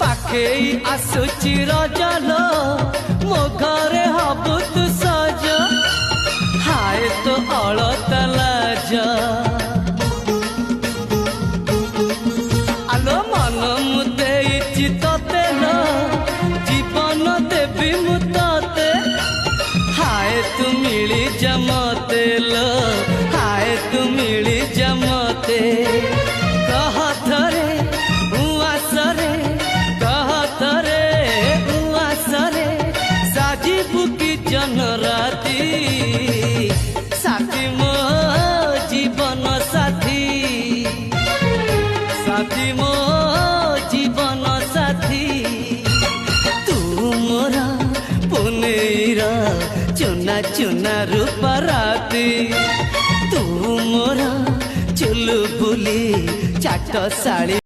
पाखेई आसुची रजलो मो घरे हबु तू सज हाय तो अलता लाज आलो मन मुदे चितते न जीवन देवी मुते हाय तू मिली जमते लो हाय तू मिली जमते कह थरे उआसरे कह थरे उआसरे साजिबु की जनराती साथी मो जीवन साथी साथी मो जीवन साथी तू मोरा पुनेरा चुना चुना रूपराती तू मोरा चुलु बुली चाट साड़ी।